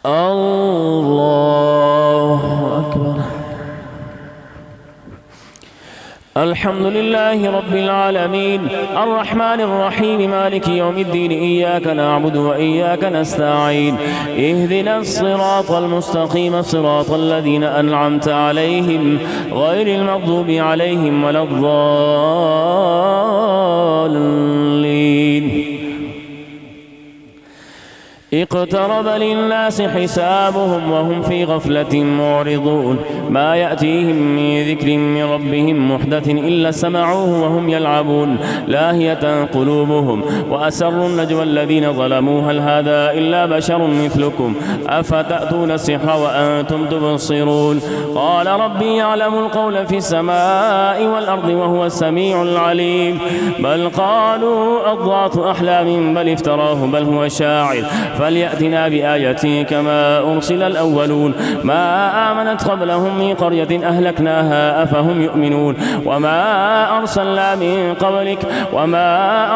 الله أكبر. الحمد لله رب العالمين الرحمن الرحيم مالك يوم الدين إياك نعبد وإياك نستعين اهدنا الصراط المستقيم صراط الذين أنعمت عليهم غير المغضوب عليهم ولا الضالين. اقترب للناس حسابهم وهم في غفلة معرضون ما يأتيهم من ذكر من ربهم محدث إلا سمعوه وهم يلعبون لاهية قلوبهم وأسروا النجوى الذين ظلموا هل هذا إلا بشر مثلكم أفتأتون السحر وأنتم تبصرون قال ربي يعلم القول في السماء والأرض وهو السميع العليم بل قالوا أضغاث أحلام بل افتراه بل هو شاعر فليأتنا بآية كما أرسل الأولون ما آمنت قبلهم من قرية أهلكناها أفهم يؤمنون وما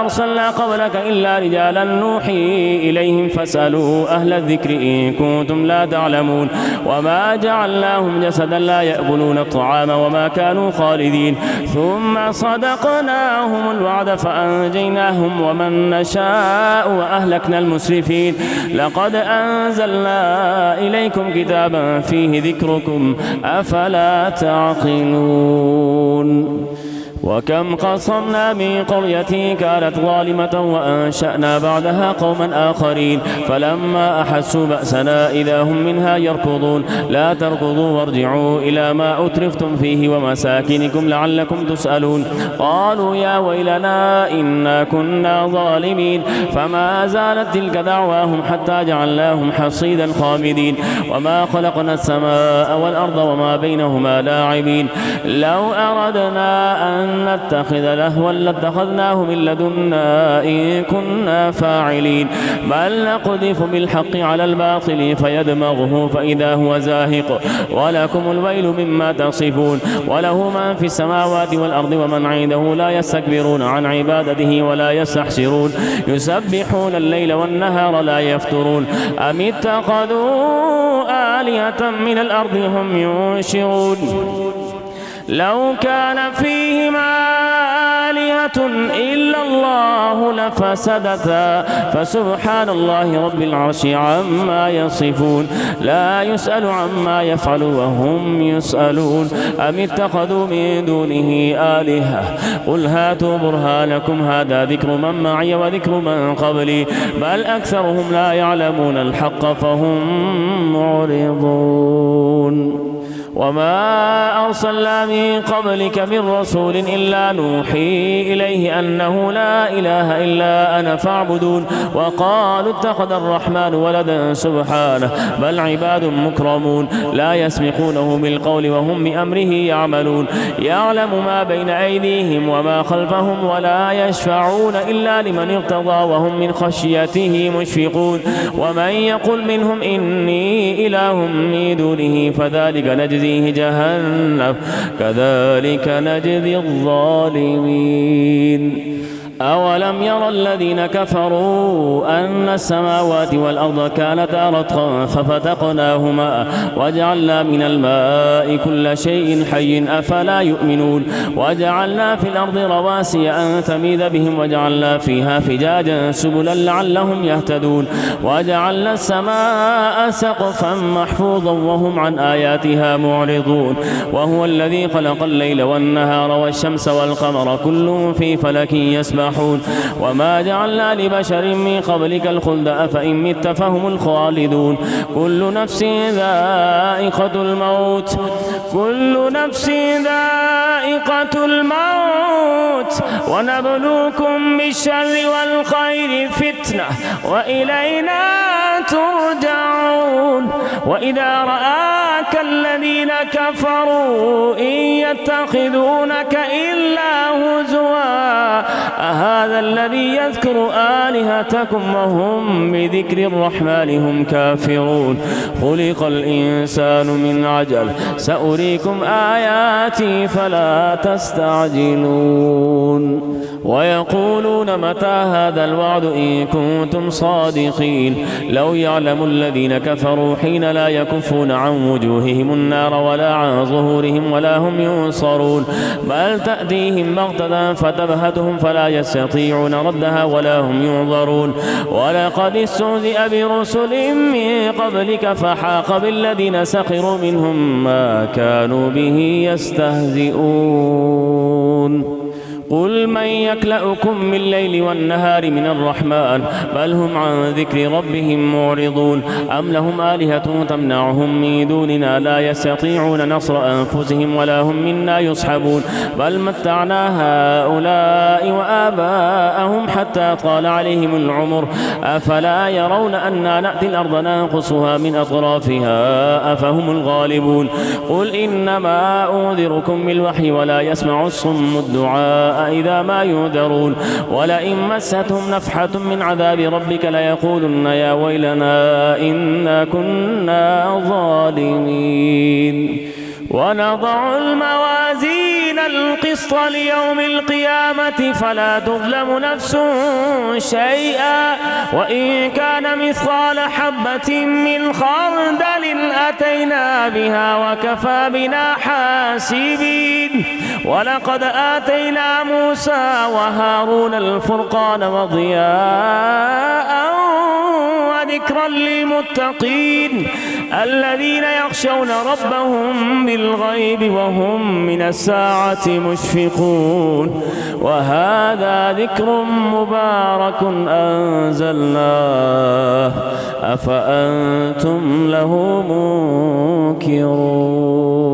أرسلنا قبلك إلا رجالا نوحي إليهم فاسألوا أهل الذكر إن كنتم لا تعلمون وما جعلناهم جسدا لا يأكلون الطعام وما كانوا خالدين ثم صدقناهم الوعد فأنجيناهم ومن نشاء وأهلكنا المسرفين لقد أنزلنا إليكم كتابا فيه ذكركم أفلا تعقلون وكم قصمنا من قرية كانت ظالمة وأنشأنا بعدها قوما آخرين فلما أحسوا بأسنا إذا هم منها يركضون لا تركضوا وارجعوا إلى ما أترفتم فيه ومساكنكم لعلكم تسألون قالوا يا ويلنا إنا كنا ظالمين فما زالت تلك دعواهم حتى جعلناهم حصيدا خامدين وما خلقنا السماء والأرض وما بينهما لاعبين لو أردنا أن نتخذ لهوا لاتخذناه من لدنا إن كنا فاعلين بل نقذف بالحق على الباطل فيدمغه فإذا هو زاهق ولكم الويل مما تصفون وله من في السماوات والأرض ومن عنده لا يستكبرون عن عبادته ولا يستحسرون يسبحون الليل والنهار لا يفترون أم اتخذوا آلهة من الأرض هم ينشرون لو كان فيهما آلهة إلا الله لفسدتا فسبحان الله رب العرش عما يصفون لا يسأل عما يفعل وهم يسألون أم اتخذوا من دونه آلهة قل هاتوا برهانكم هذا ذكر من معي وذكر من قبلي بل أكثرهم لا يعلمون الحق فهم معرضون وما أرسلنا من قبلك من رسول إلا نوحي إليه أنه لا إله إلا أنا فاعبدون وقالوا اتخذ الرحمن ولدا سبحانه بل عباد مكرمون لا يسبقونه بالقول وهم بأمره يعملون يعلم ما بين أيديهم وما خلفهم ولا يشفعون إلا لمن ارتضى وهم من خشيته مشفقون ومن يقل منهم إني إله من دونه فذلك نجزيه جهنم كذلك نجزي الظالمين أولم يرى الذين كفروا أن السماوات والأرض كانتا رتقا ففتقناهما وجعلنا من الماء كل شيء حي أفلا يؤمنون وجعلنا في الأرض رواسي أن تميد بهم وجعلنا فيها فجاجا سبلا لعلهم يهتدون وجعلنا السماء سقفا محفوظا وهم عن آياتها معرضون وهو الذي خلق الليل والنهار والشمس والقمر كل في فلك يسبحون وما جعلنا لبشر من قبلك الخلد أفإن مت فهم الخالدون كل نفس ذائقة الموت ونبلوكم بالشر والخير فتنة وإلينا ترجعون وإذا رآك الذين كفروا إن يتخذونك إلا هزوا أهذا الذي يذكر آلهتكم وهم بذكر الرحمن هم كافرون خلق الإنسان من عجل سأريكم آياتي فلا تستعجلون ويقولون متى هذا الوعد إن كنتم صادقين لو يعلم الذين كفروا حين لا يكفون عن وجوههم النار ولا عن ظهورهم ولا هم ينصرون بل تأتيهم بغتة فتبهتهم فلا يستطيعون ردها ولا هم ينظرون ولقد استهزئ برسل من قبلك فحاق بالذين سخروا منهم ما كانوا به يستهزئون قل من يكلؤكم من الليل والنهار من الرحمن بل هم عن ذكر ربهم معرضون أم لهم آلهة تمنعهم من دوننا لا يستطيعون نصر أنفسهم ولا هم منا يصحبون بل متعنا هؤلاء وآباءهم حتى طال عليهم العمر أفلا يرون أنا نأتي الأرض ننقصها من أطرافها أفهم الغالبون قل إنما أنذركم بالوحي ولا يسمع الصم الدعاء إذا ما ينذرون ولئن مستهم نفحة من عذاب ربك ليقولن يا ويلنا إنا كنا ظالمين ونضع الموازين القسط ليوم القيامة فلا تظلم نفس شيئا وإن كان مثقال حبة من خردل أتينا بها وكفى بنا حاسبين ولقد آتينا موسى وهارون الفرقان وضياء وذكرا للمتقين الذين يخشون ربهم بالغيب وهم من الساعة مشفقون وهذا ذكر مبارك أنزلناه أفأنتم له منكرون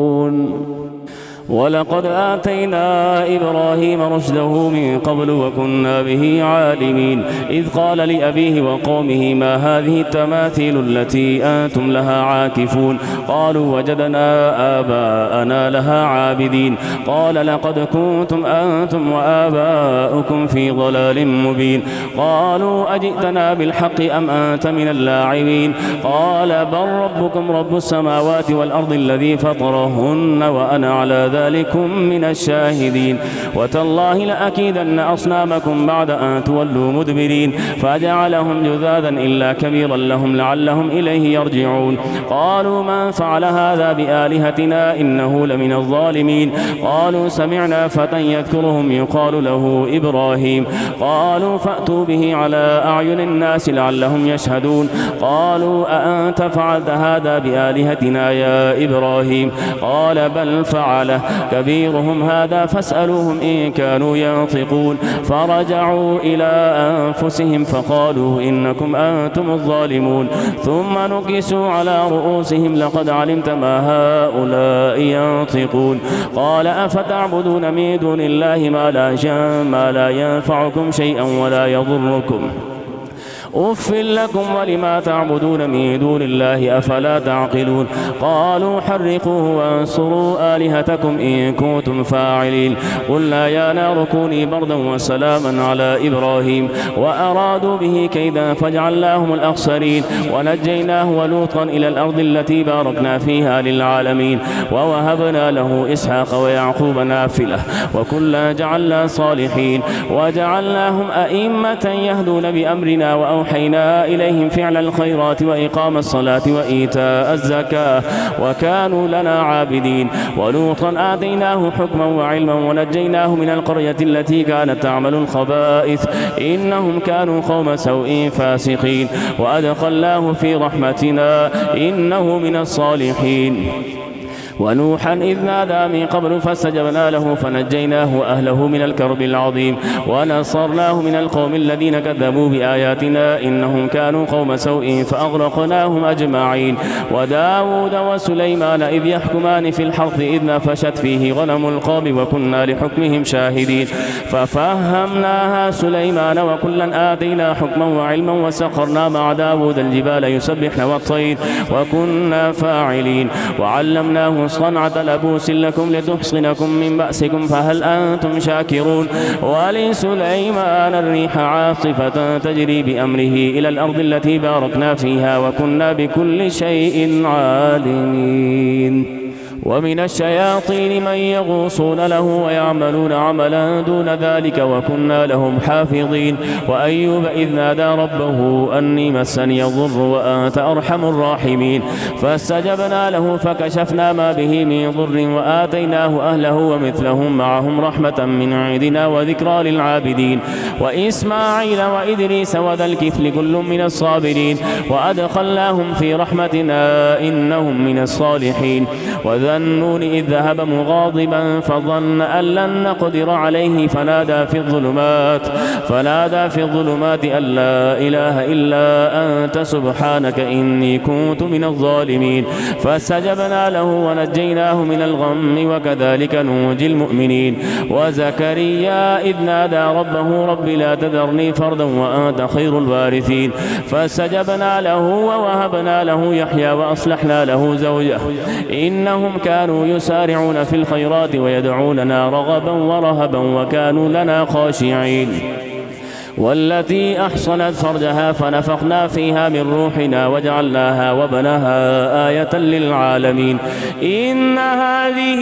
ولقد آتينا إبراهيم رشده من قبل وكنا به عالمين إذ قال لأبيه وقومه ما هذه التماثيل التي أنتم لها عاكفون قالوا وجدنا آباءنا لها عابدين قال لقد كنتم أنتم وآباؤكم في ضلال مبين قالوا أجئتنا بالحق أم أنت من اللاعبين قال بل ربكم رب السماوات والأرض الذي فطرهن وأنا على ذلك من الشاهدين وتالله لأكيدن أصنامكم بعد أن تولوا مدبرين فجعلهم جذاذا إلا كبيرا لهم لعلهم إليه يرجعون قالوا من فعل هذا بآلهتنا إنه لمن الظالمين قالوا سمعنا فتى يذكرهم يقال له إبراهيم قالوا فأتوا به على أعين الناس لعلهم يشهدون قالوا أأنت فعلت هذا بآلهتنا يا إبراهيم قال بل فعله كبيرهم هذا فاسألوهم إن كانوا ينطقون فرجعوا إلى أنفسهم فقالوا إنكم أنتم الظالمون ثم نكسوا على رؤوسهم لقد علمت ما هؤلاء ينطقون قال أفتعبدون من دون الله ما لا ينفعكم شيئا ولا يضركم أف لكم ولما تعبدون من دون الله أفلا تعقلون قالوا حرقوه وانصروا آلهتكم إن كنتم فاعلين قلنا يا نار كوني بردا وسلاما على إبراهيم وأرادوا به كيدا فجعلناهم الأخسرين ونجيناه ولوطا إلى الأرض التي باركنا فيها للعالمين ووهبنا له إسحاق ويعقوب نافلة وكلا جعلنا صالحين وجعلناهم أئمة يهدون بأمرنا وأوحينا إليهم فعل الخيرات وإقام الصلاة وإيتاء الزكاة وكانوا لنا عابدين ولوطا آتيناه حكما وعلما ونجيناه من القرية التي كانت تعمل الخبائث إنهم كانوا قوم سوء فاسقين وأدخلناه في رحمتنا إنه من الصالحين ونوحا إذ نادى من قبل فاستجبنا له فنجيناه وأهله من الكرب العظيم ونصرناه من القوم الذين كذبوا بآياتنا إنهم كانوا قوم سوء فأغرقناهم أجمعين وداود وسليمان إذ يحكمان في الحرث إذ نفشت فيه غنم القوم وكنا لحكمهم شاهدين ففهمناها سليمان وكلا آتينا حكما وعلما وسخرنا مع داود الجبال يسبحن والطير وكنا فاعلين وعلمناه صنعة لبوس لكم لتحصنكم من بأسكم فهل أنتم شاكرون ولسليمان الريح عاصفة تجري بأمره إلى الأرض التي باركنا فيها وكنا بكل شيء عالمين ومن الشياطين من يغوصون له ويعملون عملا دون ذلك وكنا لهم حافظين وأيوب إذ نادى ربه أني مسني الضر وأنت أرحم الراحمين فاستجبنا له فكشفنا ما به من ضر وآتيناه أهله ومثلهم معهم رحمة من عندنا وذكرى للعابدين وإسماعيل وإدريس وذا الكفل كل من الصابرين وأدخلناهم في رحمتنا إنهم من الصالحين وذا النون إذ ذهب مغاضبا فظن أن لن نقدر عليه فنادى في الظلمات أن لا إله إلا أنت سبحانك إني كنت من الظالمين فاستجبنا له ونجيناه من الغم وكذلك ننجي المؤمنين وزكريا إذ نادى ربه رب لا تذرني فردا وأنت خير الوارثين فاستجبنا له ووهبنا له يحيى وأصلحنا له زوجه إنهم كانوا يسارعون في الخيرات ويدعوننا رغبا ورهبا وكانوا لنا خاشعين والتي أحصنت فرجها فنفخنا فيها من روحنا وجعلناها وبنها آية للعالمين إن هذه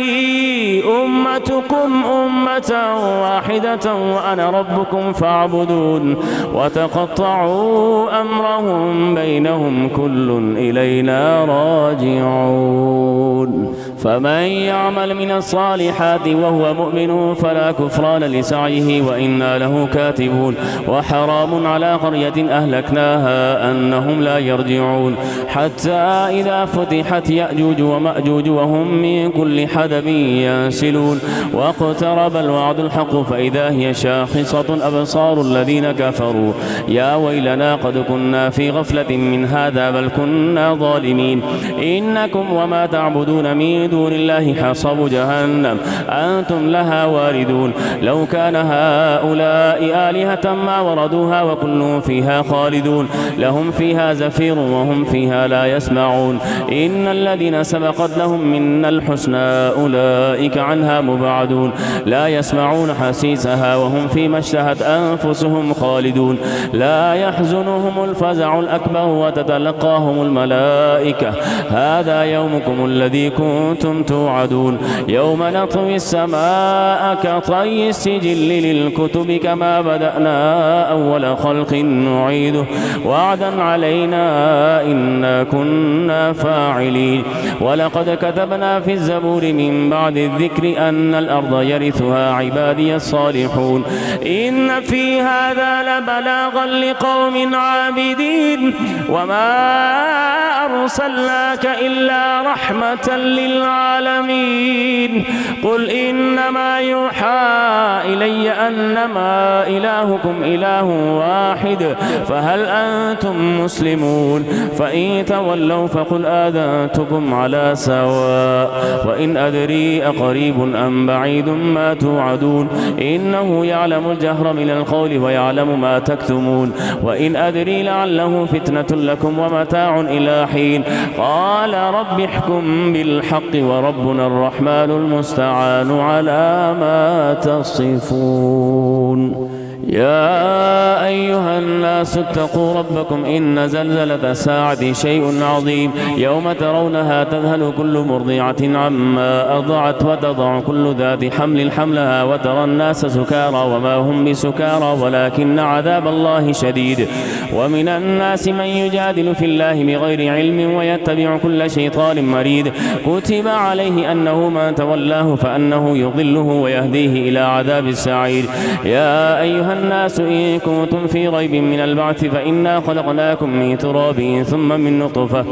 أمتكم أمة واحدة وأنا ربكم فاعبدون وتقطعوا أمرهم بينهم كل إلينا راجعون فمن يعمل من الصالحات وهو مؤمن فلا كفران لسعيه وإنا له كاتبون وحرام على قرية أهلكناها أنهم لا يرجعون حتى إذا فتحت يأجوج ومأجوج وهم من كل حدب ينسلون واقترب الوعد الحق فإذا هي شاخصة أبصار الذين كفروا يا ويلنا قد كنا في غفلة من هذا بل كنا ظالمين إنكم وما تعبدون من دون الله حصب جهنم أنتم لها واردون لو كان هؤلاء آلهة ما وردوها وكلهم فيها خالدون لهم فيها زفير وهم فيها لا يسمعون إن الذين سبقت لهم منا الحسنى أولئك عنها مبعدون لا يسمعون حسيسها وهم فيما اشتهت أنفسهم خالدون لا يحزنهم الفزع الأكبر وتتلقاهم الملائكة هذا يومكم الذي كنتم توعدون يوم نطوي السماء كطي السجل للكتب كما بدأنا أول خلق نعيده وعدا علينا إنا كنا فاعلين ولقد كتبنا في الزبور من بعد الذكر أن الأرض يرثها عبادي الصالحون إن في هذا لبلاغا لقوم عابدين وما أرسلناك إلا رحمة للعالمين قل إنما يوحى إلي أنما إلهكم إله واحد فهل أنتم مسلمون فإن تولوا فقل آذنتكم على سواء وإن أدري أقريب أم بعيد ما توعدون إنه يعلم الجهر من القول ويعلم ما تكتمون وإن أدري لعله فتنة لكم ومتاع إلى حين قال رب احكم بالحق وربنا الرحمن المستعان على ما تصفون يا أيها الناس اتقوا ربكم إن زلزلة الساعة شيء عظيم يوم ترونها تذهل كل مرضعة عما أرضعت وتضع كل ذات حمل حملها وترى الناس سكارى وما هم بسكارى ولكن عذاب الله شديد ومن الناس من يجادل في الله بغير علم ويتبع كل شيطان مريد كتب عليه أنه من تولاه فأنه يضله ويهديه إلى عذاب السعير يا أيها أيها الناس إن كنتم في ريب من البعث فإنا خلقناكم من تراب ثم من نطفة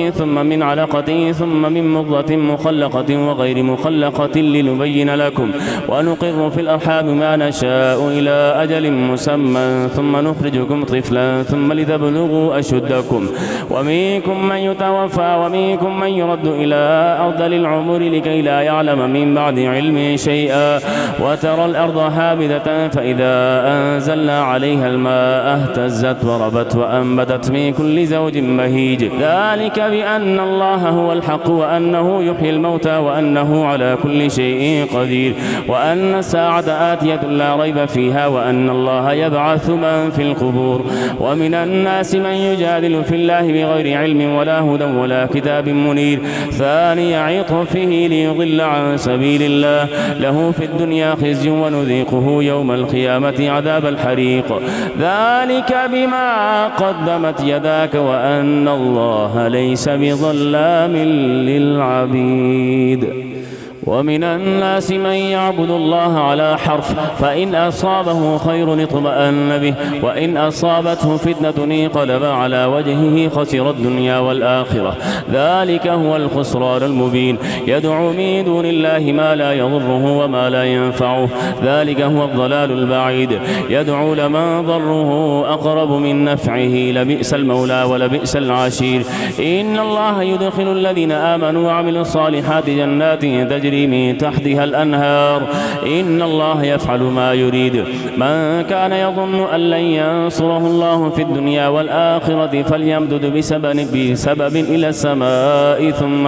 ثم من علقة ثم من مضغة مخلقة وغير مخلقة لنبين لكم ونقر في الأرحام ما نشاء إلى أجل مسمى ثم نخرجكم طفلا ثم لتبلغوا أشدكم ومنكم من يتوفى ومنكم من يرد إلى أرذل العمر لكي لا يعلم من بعد علم شيئا وترى الأرض هامدة فإذا أنزلنا عليها الماء اهتزت وربت وأنبتت من كل زوج بهيج ذلك بأن الله هو الحق وأنه يحيي الموتى وأنه على كل شيء قدير وأن الساعة آتية لا ريب فيها وأن الله يبعث من في القبور ومن الناس من يجادل في الله بغير علم ولا هدى ولا كتاب منير ثاني عطفه ليضل عن سبيل الله له في الدنيا خزي ونذيقه يوم القيامة عذاب الحريق ذلك بما قدمت يداك وأن الله ليس بظلام للعبيد ومن الناس من يعبد الله على حرف فإن أصابه خير اطمأن به وإن أصابته فتنة انقلب على وجهه خسر الدنيا والآخرة ذلك هو الخسران المبين يدعو من دون الله ما لا يضره وما لا ينفعه ذلك هو الضلال البعيد يدعو لمن ضره أقرب من نفعه لبئس المولى ولبئس العشير إن الله يدخل الذين آمنوا وعملوا الصالحات جنات تجري من تحتها الأنهار إن الله يفعل ما يريد من كان يظن أن لن ينصره الله في الدنيا والآخرة فليمدد بسبب إلى السماء ثم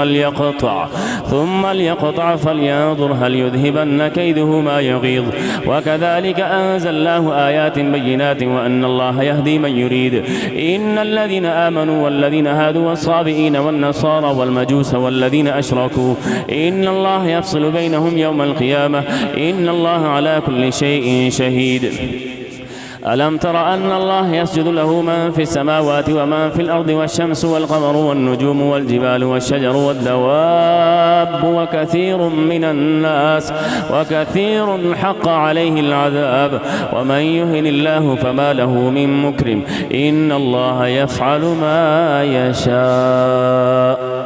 ليقطع فلينظر هل يذهبن كيده ما يغيظ وكذلك أنزلناه آيات بينات وأن الله يهدي من يريد إن الذين آمنوا والذين هادوا والصابئين والنصارى والمجوس والذين أشركوا إن الله يفصل بينهم يوم القيامة إن الله على كل شيء شهيد ألم تر أن الله يسجد له من في السماوات ومن في الأرض والشمس والقمر والنجوم والجبال والشجر والدواب وكثير حق عليه العذاب ومن يهن الله فما له من مكرم إن الله يفعل ما يشاء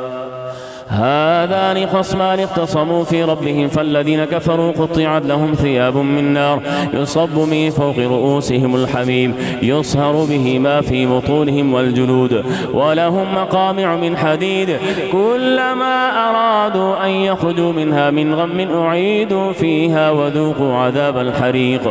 هذان خصمان اختصموا في ربهم فالذين كفروا قطعت لهم ثياب من نار يصب من فوق رؤوسهم الحميم يصهر به ما في بطونهم والجلود ولهم مقامع من حديد كلما أرادوا أن يخرجوا منها من غم أعيدوا فيها وذوقوا عذاب الحريق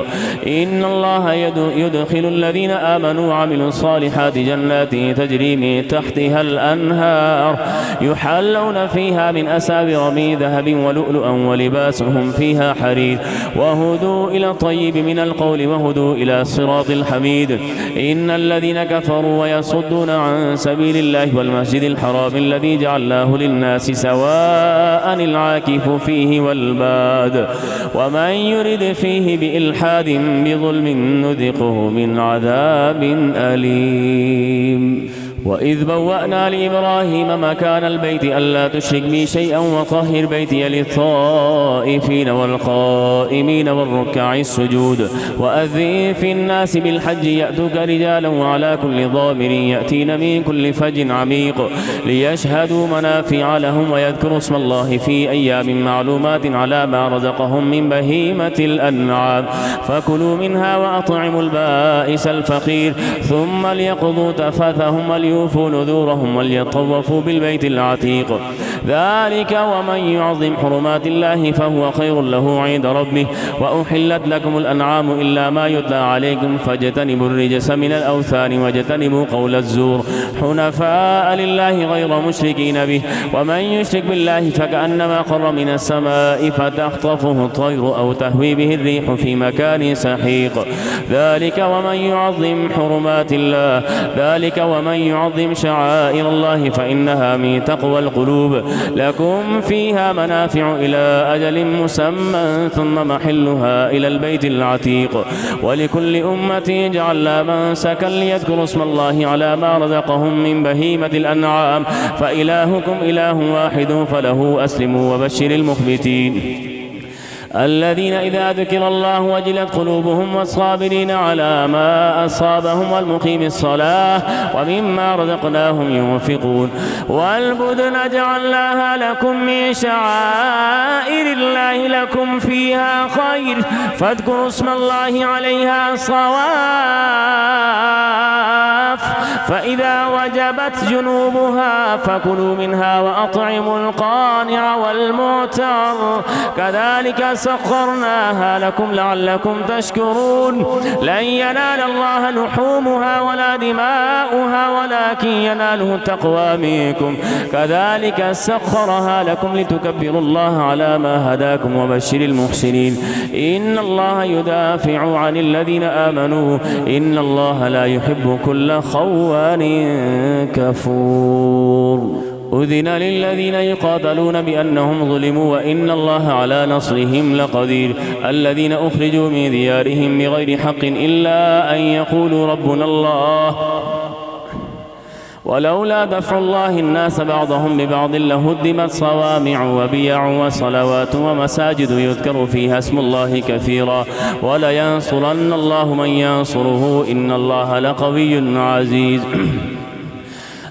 إن الله يدخل الذين آمنوا وعملوا الصالحات جنات تجري من تحتها الأنهار يحلون فيها من أساور من ذهب ولؤلؤا ولباسهم فيها حرير وهدوا إلى الطيب من القول وهدوا إلى صراط الحميد إن الذين كفروا ويصدون عن سبيل الله والمسجد الحرام الذي جعلناه للناس سواء العاكف فيه والباد ومن يرد فيه بإلحاد بظلم نذقه من عذاب أليم وإذ بوأنا لإبراهيم مكان البيت ألا تشرك بي شيئا وطهر بيتي للطائفين والقائمين والركع السجود وأذن في الناس بالحج يأتوك رجالا وعلى كل ضامر يأتين من كل فج عميق ليشهدوا منافع لهم ويذكروا اسم الله في أيام معلومات على ما رزقهم من بهيمة الأنعام فكلوا منها وأطعموا البائس الفقير ثم ليقضوا تفاثهم وليوفوا نذورهم وليطوفوا بالبيت العتيق ذلك ومن يعظم حرمات الله فهو خير له عند ربه وأحلت لكم الأنعام إلا ما يتلى عليكم فاجتنبوا الرجس من الأوثان واجتنبوا قول الزور حنفاء لله غير مشركين به ومن يشرك بالله فكأنما خر من السماء فتخطفه الطير أو تهوي به الريح في مكان سحيق ذلك ومن يعظم حرمات الله ذلك ومن يعظم شعائر الله فإنها من تقوى القلوب لكم فيها منافع إلى أجل مسمى ثم محلها إلى البيت العتيق ولكل أمة جعلنا منسكا ليذكروا اسم الله على ما رزقهم من بهيمة الأنعام فإلهكم إله واحد فله أسلموا وبشر المخبتين الذين إذا ذكر الله وجلت قلوبهم والصابرين على ما أصابهم والمقيم الصلاة ومما رزقناهم ينفقون والبدن جعلناها لكم من شعائر الله لكم فيها خير فاذكروا اسم الله عليها صواف فإذا وجبت جنوبها فكلوا منها وأطعموا القانع والمعتر كذلك سخرناها لكم لعلكم تشكرون لن ينال الله لحومها ولا دماؤها ولكن يناله التقوى منكم كذلك سخرها لكم لتكبروا الله على ما هداكم وبشر المحسنين إن الله يدافع عن الذين آمنوا إن الله لا يحب كل خوان كفور أذن للذين يقاتلون بأنهم ظلموا وإن الله على نصرهم لقدير الذين أخرجوا من ديارهم بغير حق إلا أن يقولوا ربنا الله ولولا دفع الله الناس بعضهم ببعض لهدمت صوامع وبيع وصلوات ومساجد يذكر فيها اسم الله كثيرا ولينصرن الله من ينصره إن الله لقوي عزيز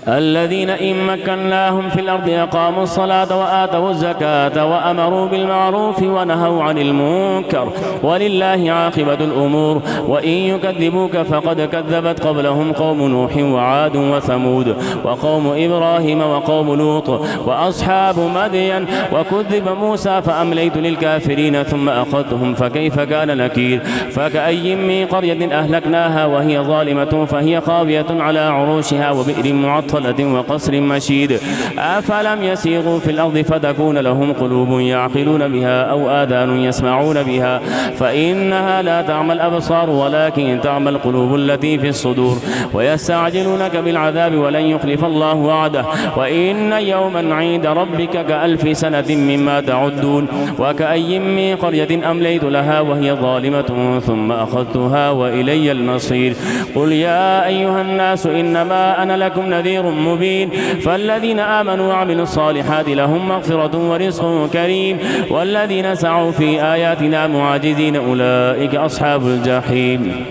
الذين إن مكناهم في الأرض أقاموا الصلاة وآتوا الزكاة وأمروا بالمعروف ونهوا عن المنكر ولله عاقبة الأمور وإن يكذبوك فقد كذبت قبلهم قوم نوح وعاد وثمود وقوم إبراهيم وقوم لوط وأصحاب مدين وكذب موسى فأمليت للكافرين ثم أخذتهم فكيف كان نكير فكأي من قرية أهلكناها وهي ظالمة فهي خاوية على عروشها وبئر معطلة وقصر مشيد أفلم يسيروا في الأرض فتكون لهم قلوب يعقلون بها أو آذان يسمعون بها فإنها لا تعمى الأبصار ولكن تعمى القلوب التي في الصدور ويستعجلونك بالعذاب ولن يخلف الله وعده وإن يوما عند ربك كألف سنة مما تعدون وكأي من قرية أمليت لها وهي ظالمة ثم أخذتها وإلي المصير قل يا أيها الناس إنما أنا لكم نذير مبين فالذين آمنوا وعملوا الصالحات لهم مغفرة ورزق كريم والذين سعوا في آياتنا معاجزين أولئك أصحاب الجحيم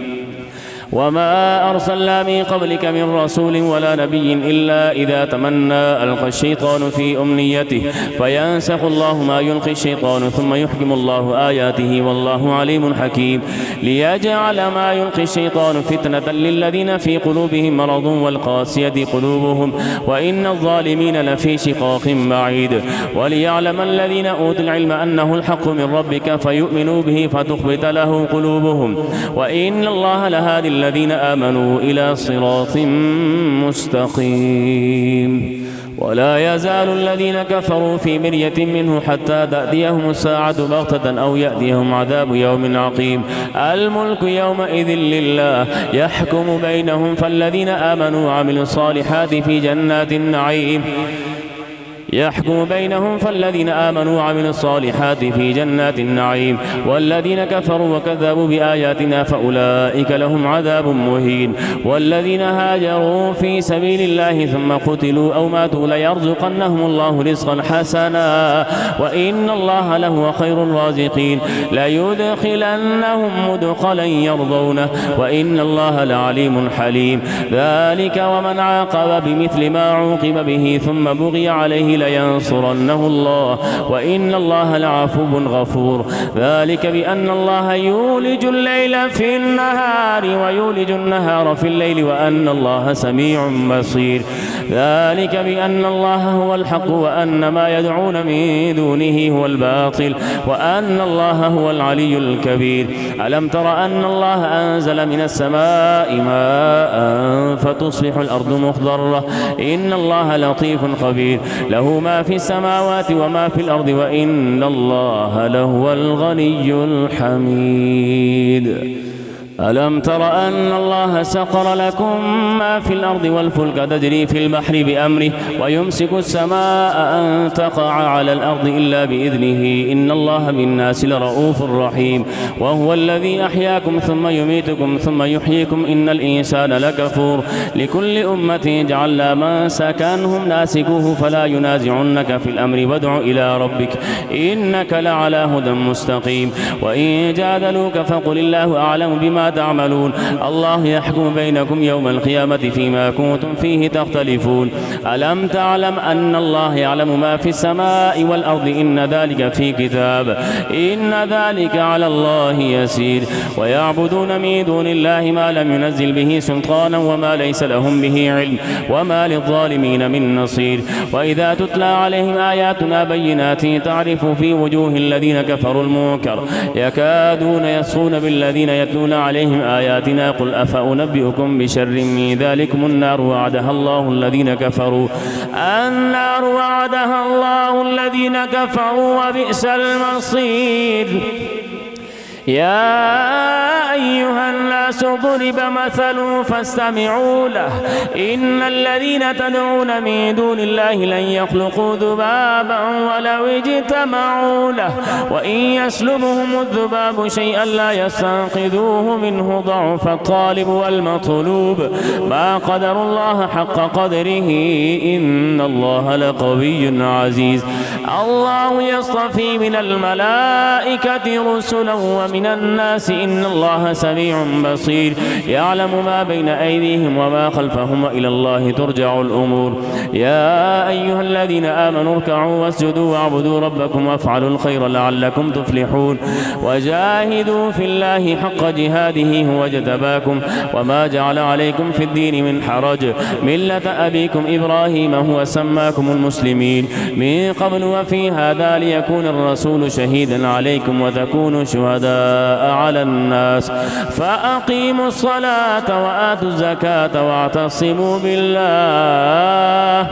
وما أرسلنا من قبلك من رسول ولا نبي إلا إذا تمنى ألقى الشيطان في أمنيته فينسخ الله ما يلقي الشيطان ثم يحكم الله آياته والله عليم حكيم ليجعل ما يلقي الشيطان فتنة للذين في قلوبهم مرض والقاسية قلوبهم وإن الظالمين لفي شقاق بعيد وليعلم الذين أوتوا العلم أنه الحق من ربك فيؤمنوا به فتخبت له قلوبهم وإن الله لهادي الذين آمنوا إلى صراط مستقيم ولا يزال الذين كفروا في مرية منه حتى تأتيهم الساعة بغتة أو يأتيهم عذاب يوم عقيم الملك يومئذ لله يحكم بينهم فالذين آمنوا وعملوا الصالحات في جنات النعيم يحكم بينهم فالذين آمنوا وعملوا الصالحات في جنات النعيم والذين كفروا وكذبوا بآياتنا فأولئك لهم عذاب مهين والذين هاجروا في سبيل الله ثم قتلوا أو ماتوا ليرزقنهم الله رزقا حسنا وإن الله لهو خير الرازقين ليدخلنهم مدخلا يرضونه وإن الله لعليم حليم ذلك ومن عاقب بمثل ما عوقب به ثم بغي عليه لينصرنه الله وإن الله لعفو غفور ذلك بأن الله يولج الليل في النهار ويولج النهار في الليل وأن الله سميع بصير ذلك بأن الله هو الحق وأن ما يدعون من دونه هو الباطل وأن الله هو العلي الكبير ألم تر أن الله أنزل من السماء ماء فتصبح الأرض مخضرة إن الله لطيف خبير له ما في السماوات وما في الأرض وإن الله لهو الغني الحميد ألم تر أن الله سخر لكم ما في الأرض والفلك تجري في البحر بأمره ويمسك السماء أن تقع على الأرض إلا بإذنه إن الله بالناس لرؤوف رحيم وهو الذي أحياكم ثم يميتكم ثم يحييكم إن الإنسان لكفور لكل أمة جعلنا من سكنهم ناسكوه فلا ينازعنك في الأمر وادع إلى ربك إنك لعلى هدى مستقيم وإن جادلوك فقل الله أعلم بما تعملون الله يحكم بينكم يوم القيامة فيما كنتم فيه تختلفون ألم تعلم أن الله يعلم ما في السماء والأرض إن ذلك في كتاب إن ذلك على الله يسير ويعبدون من دون الله ما لم ينزل به سلطانا وما ليس لهم به علم وما للظالمين من نصير وإذا تتلى عليهم آياتنا بينات تعرف في وجوه الذين كفروا المنكر يكادون يسطون بالذين يتلون عليهم آياتنا قل أفأنبئكم بشر من ذلكم النار وعدها الله الذين كفروا النار وعدها الله الذين كفروا وبئس المصير يا أيها الناس ضرب مثل فاستمعوا له إن الذين تدعون من دون الله لن يخلقوا ذبابا ولو اجتمعوا له وإن يسلبهم الذباب شيئا لا يستنقذوه منه ضعف الطالب والمطلوب ما قدر الله حق قدره إن الله لقوي عزيز الله يصطفي من الملائكة رسلا ومن الناس إن الله سميع بصير يعلم ما بين أيديهم وما خلفهم وإلى الله ترجع الأمور يا أيها الذين آمنوا اركعوا واسجدوا واعبدوا ربكم وافعلوا الخير لعلكم تفلحون وجاهدوا في الله حق جهاده هو اجتباكم وما جعل عليكم في الدين من حرج ملة أبيكم إبراهيم هو سماكم المسلمين من قبل وفي هذا ليكون الرسول شهيدا عليكم وتكونوا شهداء على الناس فأقيموا الصلاة وآتوا الزكاة واعتصموا بالله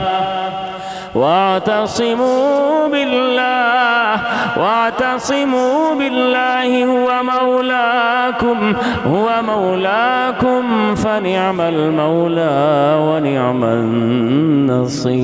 هو مولاكم فنعم المولى ونعم النصير.